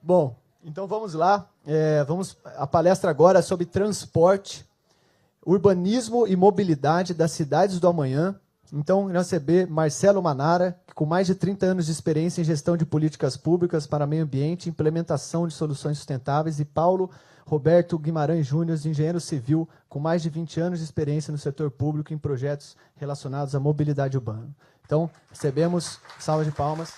Bom, então vamos lá. A palestra agora é sobre transporte, urbanismo e mobilidade das cidades do amanhã. Então, nós receber Marcelo Manara, que com mais de 30 anos de experiência em gestão de políticas públicas para meio ambiente, implementação de soluções sustentáveis, e Paulo Roberto Guimarães Júnior, engenheiro civil, com mais de 20 anos de experiência no setor público em projetos relacionados à mobilidade urbana. Então, recebemos salva de palmas.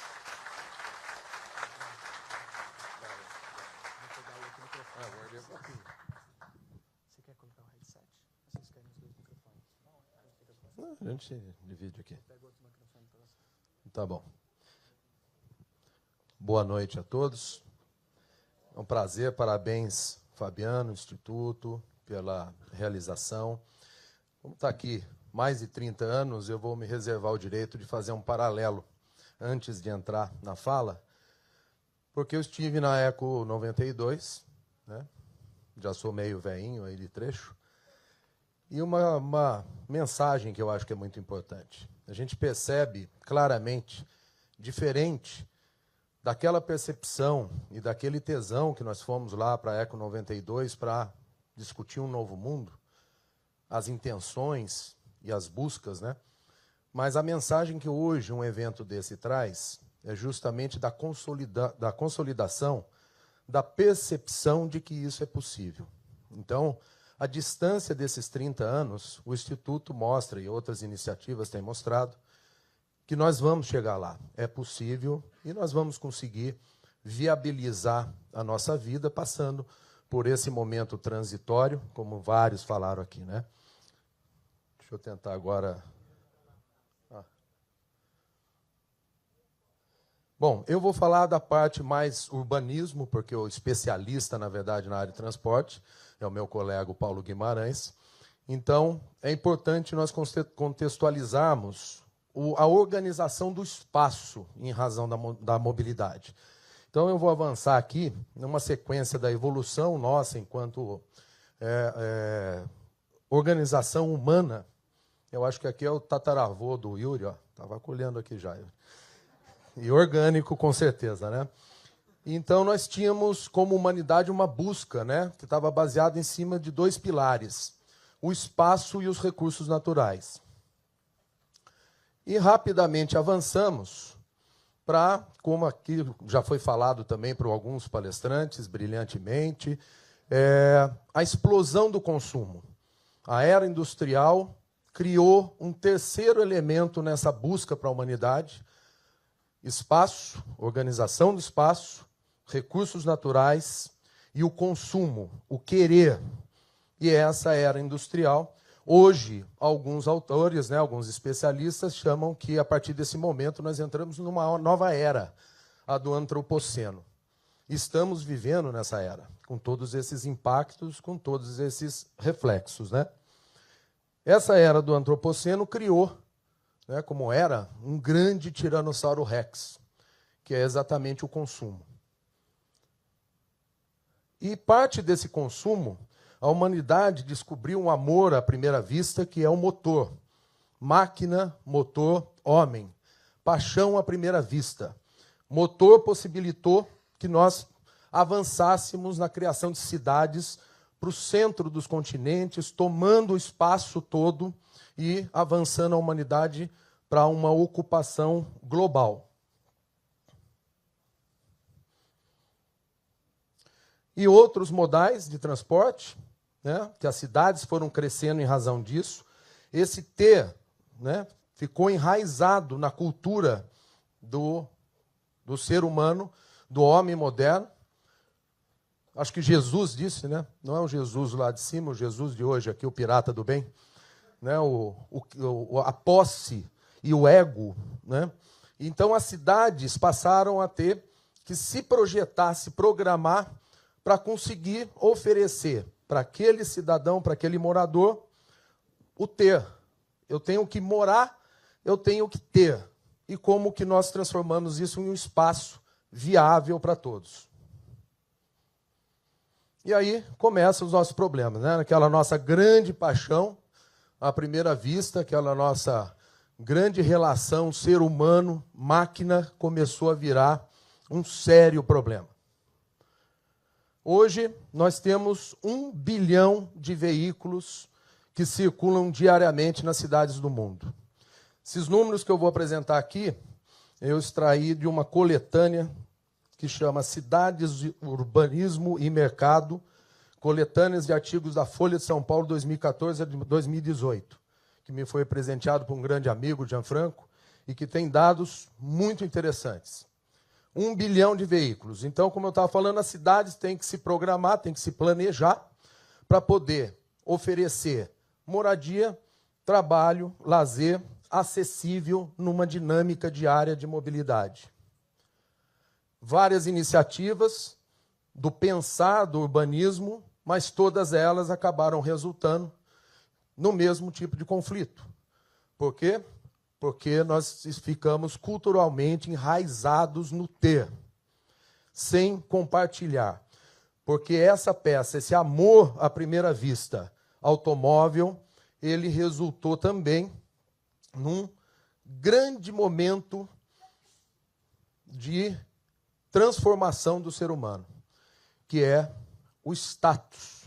Você quer colocar o headset? Vocês querem os dois microfones? A gente divide aqui. Tá bom. Boa noite a todos. É um prazer, parabéns, Fabiano, Instituto, pela realização. Como está aqui mais de 30 anos, eu vou me reservar o direito de fazer um paralelo antes de entrar na fala, porque eu estive na Eco 92, né? Já sou meio velhinho aí de trecho, e uma mensagem que eu acho que é muito importante. A gente percebe claramente, diferente daquela percepção e daquele tesão que nós fomos lá para a Eco 92 para discutir um novo mundo, as intenções e as buscas, né? Mas a mensagem que hoje um evento desse traz é justamente da consolidação, da percepção de que isso é possível. Então, a distância desses 30 anos, o Instituto mostra, e outras iniciativas têm mostrado, que nós vamos chegar lá. É possível e nós vamos conseguir viabilizar a nossa vida passando por esse momento transitório, como vários falaram aqui, né? Deixa eu tentar agora. Bom, eu vou falar da parte mais urbanismo, porque o especialista, na verdade, na área de transporte é o meu colega Paulo Guimarães. Então, é importante nós contextualizarmos a organização do espaço em razão da mobilidade. Então, eu vou avançar aqui numa sequência da evolução nossa enquanto organização humana. Eu acho que aqui é o tataravô do Yuri, ó. Estava colhendo aqui já. E orgânico, com certeza, né? Então, nós tínhamos, como humanidade, uma busca, né, que estava baseada em cima de dois pilares: o espaço e os recursos naturais. E rapidamente avançamos para, como aqui já foi falado também por alguns palestrantes, brilhantemente, a explosão do consumo. A era industrial criou um terceiro elemento nessa busca para a humanidade: espaço, organização do espaço, recursos naturais e o consumo, o querer. E essa era industrial. Hoje, alguns autores, né, alguns especialistas chamam que, a partir desse momento, nós entramos numa nova era, a do antropoceno. Estamos vivendo nessa era, com todos esses impactos, com todos esses reflexos, né? Essa era do antropoceno criou, né, como era, um grande tiranossauro rex, que é exatamente o consumo. E parte desse consumo, a humanidade descobriu um amor à primeira vista, que é o motor. Máquina, motor, homem. Paixão à primeira vista. Motor possibilitou que nós avançássemos na criação de cidades para o centro dos continentes, tomando o espaço todo e avançando a humanidade para uma ocupação global. E outros modais de transporte, né, que as cidades foram crescendo em razão disso. Esse ter, né, ficou enraizado na cultura do ser humano, do homem moderno. Acho que Jesus disse, né, não é o Jesus lá de cima, o Jesus de hoje, aqui o pirata do bem, né, a posse e o ego, né? Então as cidades passaram a ter que se projetar, se programar para conseguir oferecer para aquele cidadão, para aquele morador, o ter. Eu tenho que morar, eu tenho que ter. E como que nós transformamos isso em um espaço viável para todos? E aí começam os nossos problemas, né? Aquela nossa grande paixão, à primeira vista, aquela nossa grande relação ser humano-máquina começou a virar um sério problema. Hoje, nós temos 1 bilhão de veículos que circulam diariamente nas cidades do mundo. Esses números que eu vou apresentar aqui, eu extraí de uma coletânea que chama Cidades, Urbanismo e Mercado, coletâneas de artigos da Folha de São Paulo 2014 a 2018, que me foi presenteado por um grande amigo, Gianfranco, e que tem dados muito interessantes. 1 bilhão de veículos. Então, como eu estava falando, as cidades têm que se programar, têm que se planejar para poder oferecer moradia, trabalho, lazer, acessível numa dinâmica diária de mobilidade. Várias iniciativas do pensar do urbanismo, mas todas elas acabaram resultando no mesmo tipo de conflito. Por quê? Porque nós ficamos culturalmente enraizados no ter, sem compartilhar. Porque essa peça, esse amor à primeira vista, automóvel, ele resultou também num grande momento de transformação do ser humano, que é o status,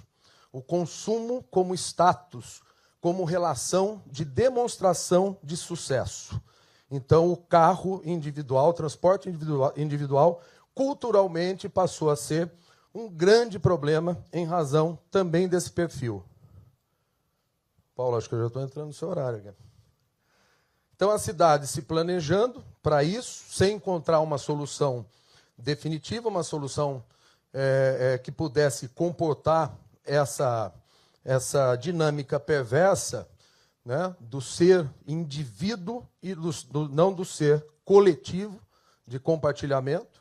o consumo como status, como relação de demonstração de sucesso. Então, o carro individual, o transporte individual, culturalmente passou a ser um grande problema em razão também desse perfil. Paulo, acho que eu já estou entrando no seu horário aqui. Então, a cidade se planejando para isso, sem encontrar uma solução definitiva, uma solução que pudesse comportar essa dinâmica perversa, né, do ser indivíduo e não do ser coletivo de compartilhamento.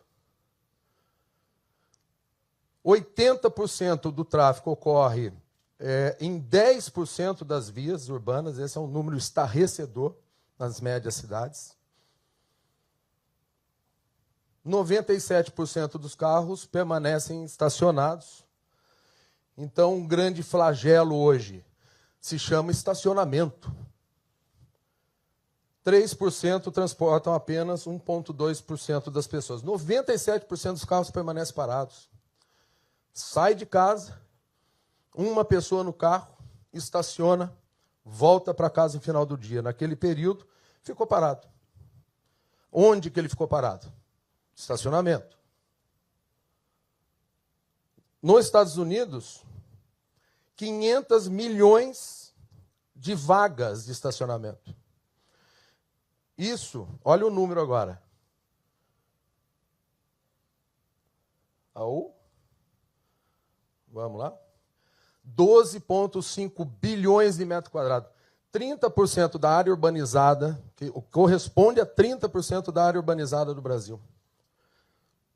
80% do tráfego ocorre em 10% das vias urbanas, esse é um número estarrecedor nas médias cidades. 97% dos carros permanecem estacionados. Então, um grande flagelo hoje se chama estacionamento. 3% transportam apenas 1,2% das pessoas. 97% dos carros permanecem parados. Sai de casa, uma pessoa no carro, estaciona, volta para casa no final do dia. Naquele período, ficou parado. Onde que ele ficou parado? Estacionamento. Nos Estados Unidos, 500 milhões de vagas de estacionamento. Isso, olha o número agora. Vamos lá? 12,5 bilhões de metros quadrados. 30% da área urbanizada, que corresponde a 30% da área urbanizada do Brasil.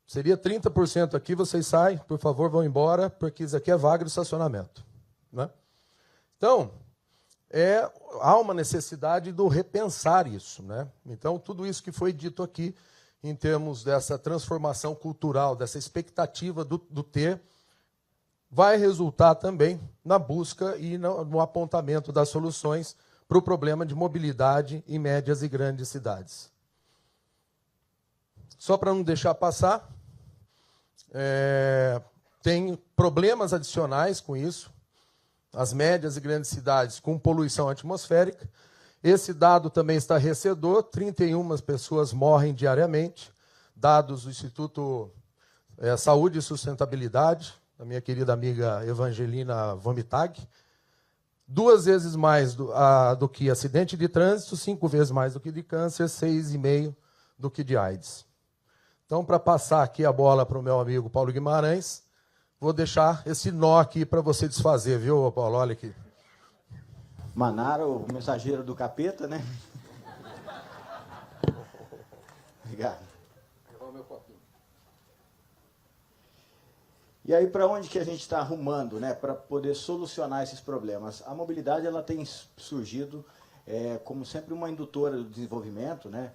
Seria 30% aqui, vocês saem, por favor, vão embora, porque isso aqui é vaga de estacionamento. Né? Então, há uma necessidade do repensar isso. Né? Então, tudo isso que foi dito aqui, em termos dessa transformação cultural, dessa expectativa do ter, vai resultar também na busca e no apontamento das soluções para o problema de mobilidade em médias e grandes cidades. Só para não deixar passar, tem problemas adicionais com isso. As médias e grandes cidades com poluição atmosférica. Esse dado também estarrecedor, 31 pessoas morrem diariamente, dados do Instituto Saúde e Sustentabilidade, da minha querida amiga Evangelina Vomitag, 2 vezes mais do que acidente de trânsito, 5 vezes mais do que de câncer, 6,5 do que de AIDS. Então, para passar aqui a bola para o meu amigo Paulo Guimarães, vou deixar esse nó aqui para você desfazer, viu, Paulo? Olha aqui. Manara, o mensageiro do capeta, né? Obrigado. E aí, para onde que a gente está arrumando, né, para poder solucionar esses problemas? A mobilidade ela tem surgido como sempre uma indutora do desenvolvimento, né?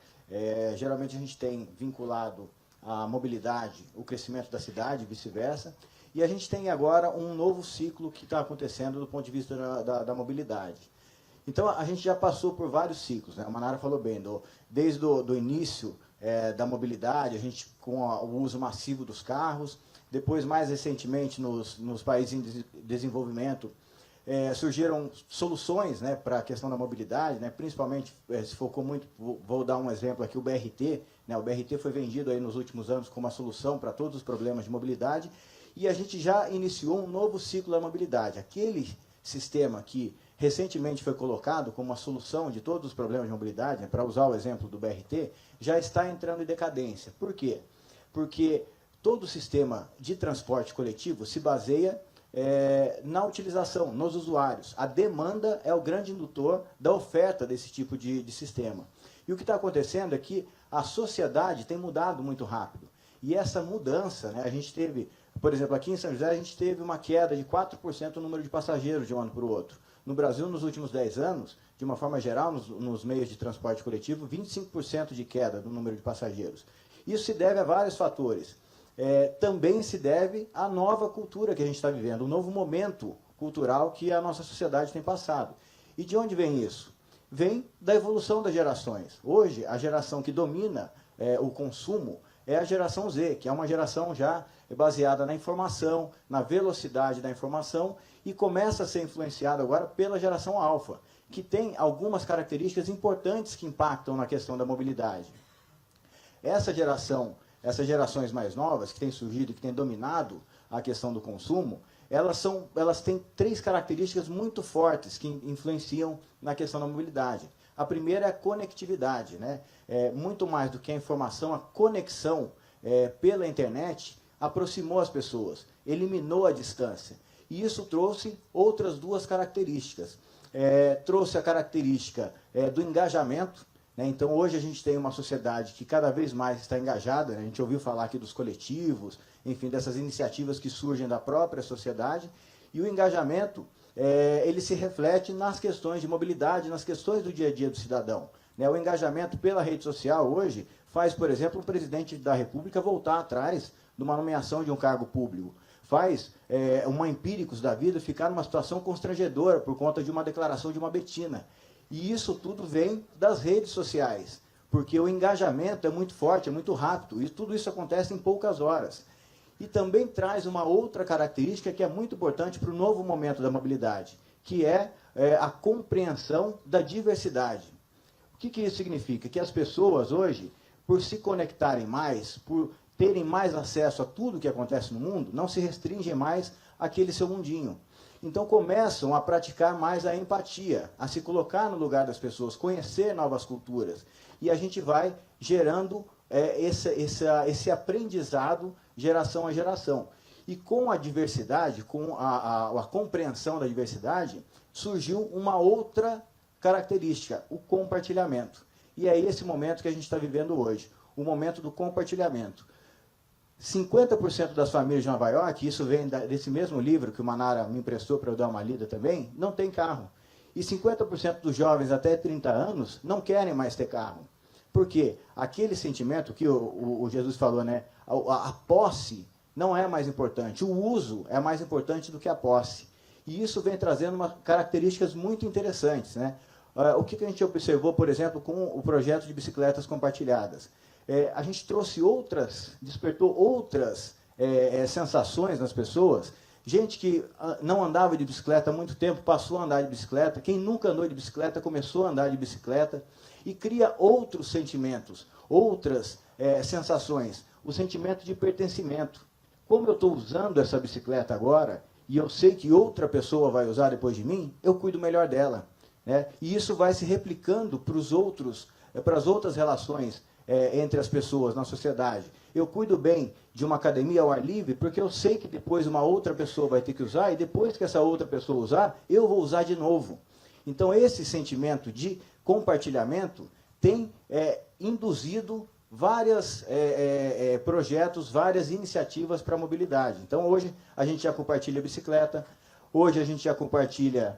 Geralmente a gente tem vinculado a mobilidade, o crescimento da cidade, vice-versa, e a gente tem agora um novo ciclo que está acontecendo do ponto de vista da mobilidade. Então, a gente já passou por vários ciclos, né? A Manara falou bem, desde o início da mobilidade, a gente com o uso massivo dos carros, depois, mais recentemente, nos países em desenvolvimento, surgiram soluções, né, para a questão da mobilidade, né, principalmente, se focou muito, vou dar um exemplo aqui, o BRT. Né, o BRT foi vendido aí nos últimos anos como uma solução para todos os problemas de mobilidade, e a gente já iniciou um novo ciclo da mobilidade. Aquele sistema que recentemente foi colocado como a solução de todos os problemas de mobilidade, né, para usar o exemplo do BRT, já está entrando em decadência. Por quê? Porque todo o sistema de transporte coletivo se baseia na utilização, nos usuários. A demanda é o grande indutor da oferta desse tipo de sistema. E o que está acontecendo é que a sociedade tem mudado muito rápido. E essa mudança, né, a gente teve, por exemplo, aqui em São José, a gente teve uma queda de 4% no número de passageiros de um ano para o outro. No Brasil, nos últimos 10 anos, de uma forma geral, nos meios de transporte coletivo, 25% de queda no número de passageiros. Isso se deve a vários fatores. Também se deve à nova cultura que a gente está vivendo, um novo momento cultural que a nossa sociedade tem passado. E de onde vem isso? Vem da evolução das gerações. Hoje, a geração que domina o consumo é a geração Z, que é uma geração já baseada na informação, na velocidade da informação, e começa a ser influenciada agora pela geração alfa, que tem algumas características importantes que impactam na questão da mobilidade. Essas gerações mais novas, que têm surgido e que têm dominado a questão do consumo, elas têm 3 características muito fortes que influenciam na questão da mobilidade. A primeira é a conectividade, né? Muito mais do que a informação, a conexão pela internet aproximou as pessoas, eliminou a distância. E isso trouxe outras 2 características. Trouxe a característica do engajamento. Então, hoje a gente tem uma sociedade que cada vez mais está engajada, né? A gente ouviu falar aqui dos coletivos, enfim, dessas iniciativas que surgem da própria sociedade, e o engajamento, ele se reflete nas questões de mobilidade, nas questões do dia a dia do cidadão. Né? O engajamento pela rede social hoje faz, por exemplo, o presidente da República voltar atrás de uma nomeação de um cargo público. Faz uma Empíricos da vida ficar numa situação constrangedora por conta de uma declaração de uma Betina. E isso tudo vem das redes sociais, porque o engajamento é muito forte, é muito rápido, e tudo isso acontece em poucas horas. E também traz uma outra característica que é muito importante para o novo momento da mobilidade, que é a compreensão da diversidade. O que isso significa? Que as pessoas hoje, por se conectarem mais, por terem mais acesso a tudo que acontece no mundo, não se restringem mais àquele seu mundinho. Então começam a praticar mais a empatia, a se colocar no lugar das pessoas, conhecer novas culturas. E a gente vai gerando esse aprendizado geração a geração. E com a diversidade, com a compreensão da diversidade, surgiu uma outra característica, o compartilhamento. E é esse momento que a gente está vivendo hoje, o momento do compartilhamento. 50% das famílias de Nova York, isso vem desse mesmo livro que o Manara me emprestou para eu dar uma lida também, não tem carro. E 50% dos jovens até 30 anos não querem mais ter carro. Por quê? Aquele sentimento que o Jesus falou, né? A posse não é mais importante, o uso é mais importante do que a posse. E isso vem trazendo características muito interessantes, né? O que a gente observou, por exemplo, com o projeto de bicicletas compartilhadas? A gente despertou outras sensações nas pessoas. Gente que não andava de bicicleta há muito tempo passou a andar de bicicleta. Quem nunca andou de bicicleta começou a andar de bicicleta. E cria outros sentimentos, outras sensações. O sentimento de pertencimento. Como eu estou usando essa bicicleta agora, e eu sei que outra pessoa vai usar depois de mim, eu cuido melhor dela. Né? E isso vai se replicando para as outras relações entre as pessoas na sociedade. Eu cuido bem de uma academia ao ar livre porque eu sei que depois uma outra pessoa vai ter que usar e depois que essa outra pessoa usar, eu vou usar de novo. Então esse sentimento de compartilhamento tem induzido vários projetos, várias iniciativas para a mobilidade. Então hoje a gente já compartilha bicicleta, hoje a gente já compartilha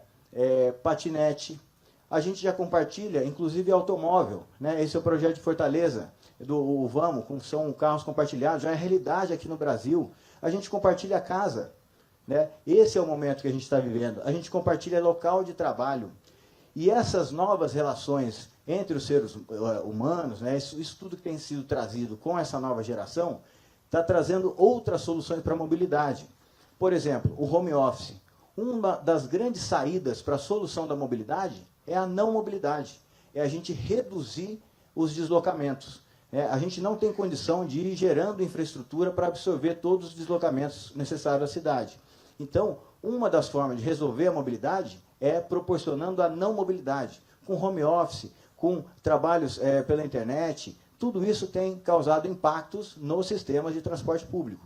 patinete, a gente já compartilha, inclusive, automóvel. Né? Esse é o projeto de Fortaleza, do Vamos, são carros compartilhados, já é realidade aqui no Brasil. A gente compartilha casa. Né? Esse é o momento que a gente está vivendo. A gente compartilha local de trabalho. E essas novas relações entre os seres humanos, né? Isso tudo que tem sido trazido com essa nova geração, está trazendo outras soluções para a mobilidade. Por exemplo, o home office. Uma das grandes saídas para a solução da mobilidade é a não mobilidade. É a gente reduzir os deslocamentos. A gente não tem condição de ir gerando infraestrutura para absorver todos os deslocamentos necessários à cidade. Então, uma das formas de resolver a mobilidade é proporcionando a não mobilidade. Com home office, com trabalhos pela internet, tudo isso tem causado impactos nos sistemas de transporte público.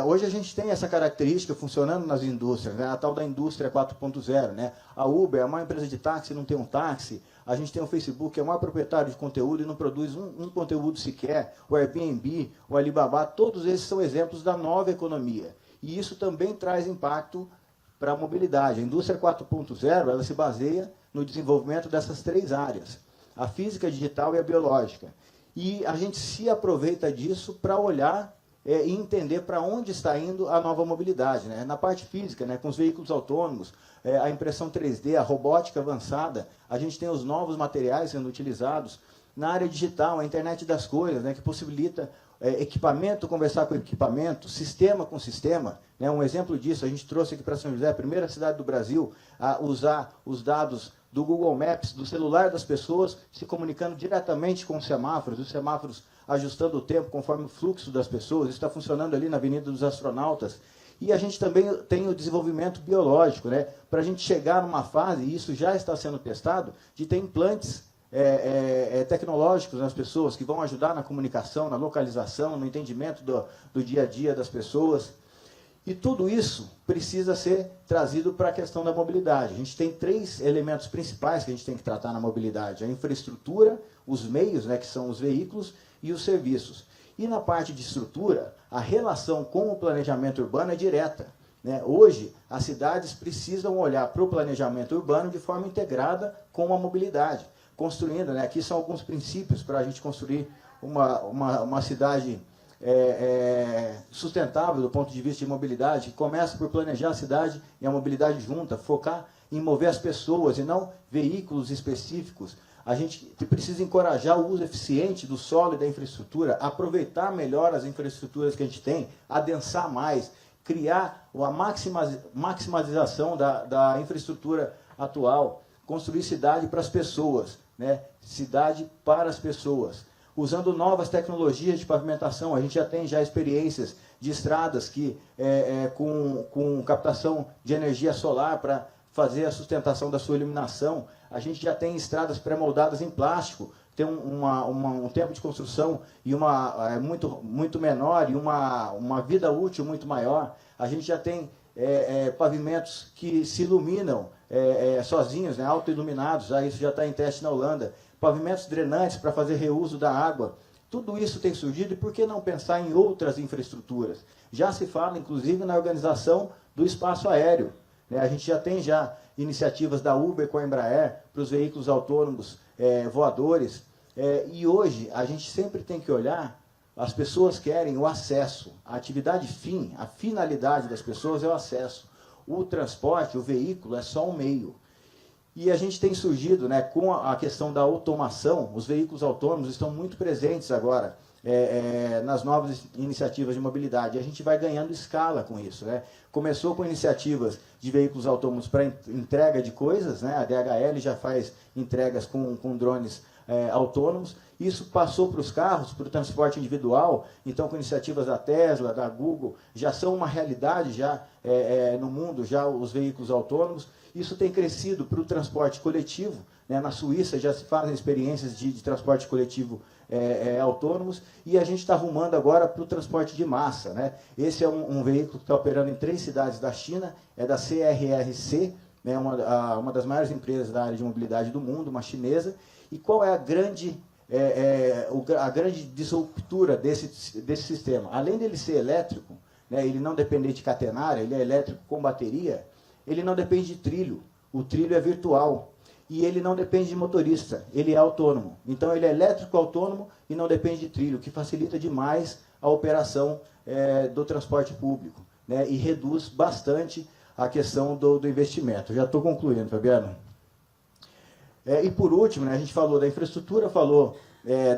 Hoje a gente tem essa característica funcionando nas indústrias, né? A tal da indústria 4.0. Né? A Uber é a maior empresa de táxi, não tem um táxi. A gente tem o Facebook, que é o maior proprietário de conteúdo e não produz um conteúdo sequer. O Airbnb, o Alibaba, todos esses são exemplos da nova economia. E isso também traz impacto para a mobilidade. A indústria 4.0 ela se baseia no desenvolvimento dessas três áreas, a física, a digital e a biológica. E a gente se aproveita disso para olhar e entender para onde está indo a nova mobilidade. Né? Na parte física, né, com os veículos autônomos, a impressão 3D, a robótica avançada, a gente tem os novos materiais sendo utilizados. Na área digital, a internet das coisas, né, que possibilita equipamento conversar com equipamento, sistema com sistema. Né? Um exemplo disso, a gente trouxe aqui para São José, a primeira cidade do Brasil a usar os dados do Google Maps, do celular das pessoas, se comunicando diretamente com os semáforos ajustando o tempo conforme o fluxo das pessoas. Isso está funcionando ali na Avenida dos Astronautas. E a gente também tem o desenvolvimento biológico, né? Para a gente chegar numa fase, e isso já está sendo testado, de ter implantes tecnológicos nas pessoas, que vão ajudar na comunicação, na localização, no entendimento do dia a dia das pessoas. E tudo isso precisa ser trazido para a questão da mobilidade. A gente tem três elementos principais que a gente tem que tratar na mobilidade: a infraestrutura, os meios, né, que são os veículos, e os serviços. E na parte de estrutura, a relação com o planejamento urbano é direta. Né? Hoje, as cidades precisam olhar para o planejamento urbano de forma integrada com a mobilidade, construindo, né, aqui são alguns princípios para a gente construir uma cidade sustentável do ponto de vista de mobilidade, que começa por planejar a cidade e a mobilidade junta, focar em mover as pessoas e não veículos específicos. A gente precisa encorajar o uso eficiente do solo e da infraestrutura, aproveitar melhor as infraestruturas que a gente tem, adensar mais, criar a maximização da infraestrutura atual, construir cidade para as pessoas, né? Cidade para as pessoas. Usando novas tecnologias de pavimentação, a gente já tem experiências de estradas que, com captação de energia solar para fazer a sustentação da sua iluminação. A gente já tem estradas pré-moldadas em plástico, tem um tempo de construção e muito menor e uma vida útil muito maior. A gente já tem pavimentos que se iluminam sozinhos, né, auto-iluminados, isso já está em teste na Holanda. Pavimentos drenantes para fazer reuso da água. Tudo isso tem surgido, e por que não pensar em outras infraestruturas? Já se fala, inclusive, na organização do espaço aéreo. A gente já tem iniciativas da Uber com a Embraer para os veículos autônomos voadores. E hoje a gente sempre tem que olhar, as pessoas querem o acesso. A atividade fim, a finalidade das pessoas é o acesso. O transporte, o veículo é só um meio. E a gente tem surgido, né, com a questão da automação, os veículos autônomos estão muito presentes agora nas novas iniciativas de mobilidade. E a gente vai ganhando escala com isso. Né? Começou com iniciativas de veículos autônomos para entrega de coisas, né? A DHL já faz entregas com drones autônomos. Isso passou para os carros, para o transporte individual. Então, com iniciativas da Tesla, da Google, já são uma realidade no mundo, já os veículos autônomos. Isso tem crescido para o transporte coletivo. Né? Na Suíça já se fazem experiências de transporte coletivo autônomos, e a gente está arrumando agora para o transporte de massa. Né? Esse é um veículo que está operando em 3 cidades da China, é da CRRC, né? uma das maiores empresas da área de mobilidade do mundo, uma chinesa. E qual é a grande disruptura desse sistema? Além dele ser elétrico, né, ele não depender de catenária, ele é elétrico com bateria, ele não depende de trilho, o trilho é virtual. E ele não depende de motorista, ele é autônomo. Então ele é elétrico autônomo e não depende de trilho, o que facilita demais a operação do transporte público, né, e reduz bastante a questão do investimento. Já estou concluindo, Fabiano. E por último, né, a gente falou da infraestrutura, falou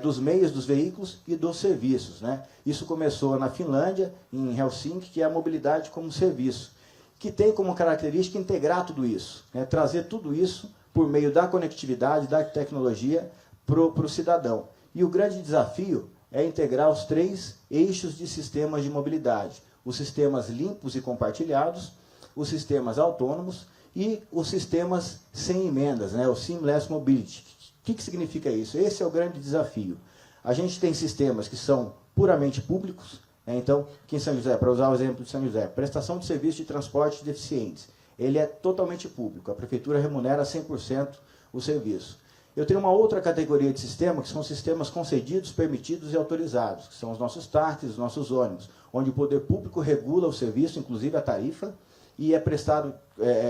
dos meios, dos veículos e dos serviços, né? Isso começou na Finlândia, em Helsinki, que é a mobilidade como serviço, que tem como característica integrar tudo isso, né? Trazer tudo isso por meio da conectividade, da tecnologia para o cidadão. E o grande desafio é integrar os 3 eixos de sistemas de mobilidade: os sistemas limpos e compartilhados, os sistemas autônomos e os sistemas sem emendas, né? O Seamless Mobility. O que significa isso? Esse é o grande desafio. A gente tem sistemas que são puramente públicos, né? Então, aqui em São José, para usar o exemplo de São José, prestação de serviço de transporte de deficientes, ele é totalmente público, a prefeitura remunera 100% o serviço. Eu tenho uma outra categoria de sistema, que são sistemas concedidos, permitidos e autorizados, que são os nossos táxis, os nossos ônibus, onde o poder público regula o serviço, inclusive a tarifa, e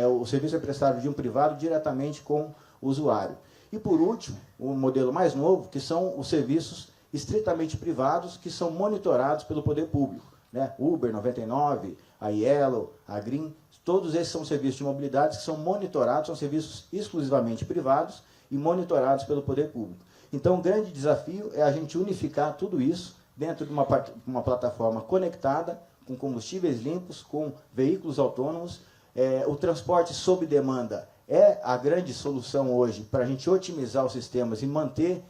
o serviço é prestado de um privado diretamente com o usuário. E, por último, o modelo mais novo, que são os serviços estritamente privados, que são monitorados pelo poder público, né? Uber 99, a Yellow, a Green, todos esses são serviços de mobilidade que são monitorados, são serviços exclusivamente privados e monitorados pelo poder público. Então, o grande desafio é a gente unificar tudo isso dentro de uma plataforma conectada, com combustíveis limpos, com veículos autônomos. O transporte sob demanda é a grande solução hoje para a gente otimizar os sistemas e manter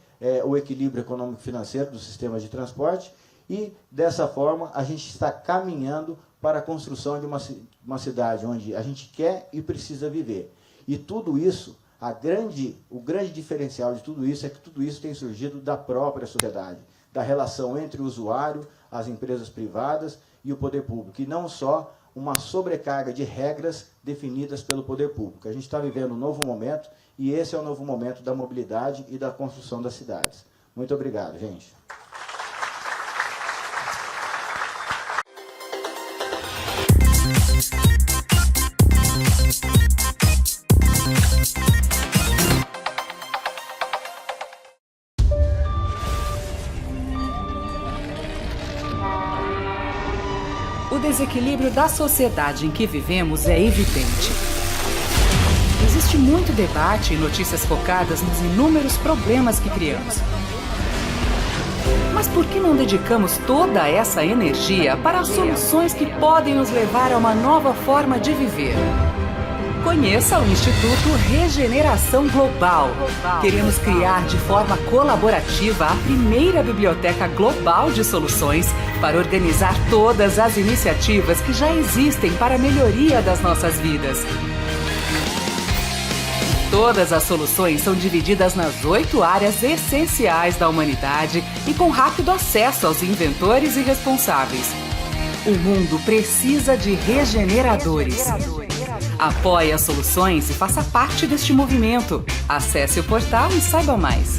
o equilíbrio econômico-financeiro dos sistemas de transporte, e, dessa forma, a gente está caminhando para a construção de uma cidade onde a gente quer e precisa viver. E tudo isso, o grande diferencial de tudo isso é que tudo isso tem surgido da própria sociedade, da relação entre o usuário, as empresas privadas e o poder público, e não só uma sobrecarga de regras definidas pelo poder público. A gente está vivendo um novo momento, e esse é o novo momento da mobilidade e da construção das cidades. Muito obrigado, gente. O desequilíbrio da sociedade em que vivemos é evidente. Existe muito debate e notícias focadas nos inúmeros problemas que criamos. Mas por que não dedicamos toda essa energia para as soluções que podem nos levar a uma nova forma de viver? Conheça o Instituto Regeneração Global. Queremos criar de forma colaborativa a primeira biblioteca global de soluções para organizar todas as iniciativas que já existem para a melhoria das nossas vidas. Todas as soluções são divididas nas 8 áreas essenciais da humanidade e com rápido acesso aos inventores e responsáveis. O mundo precisa de regeneradores. Apoie as soluções e faça parte deste movimento. Acesse o portal e saiba mais.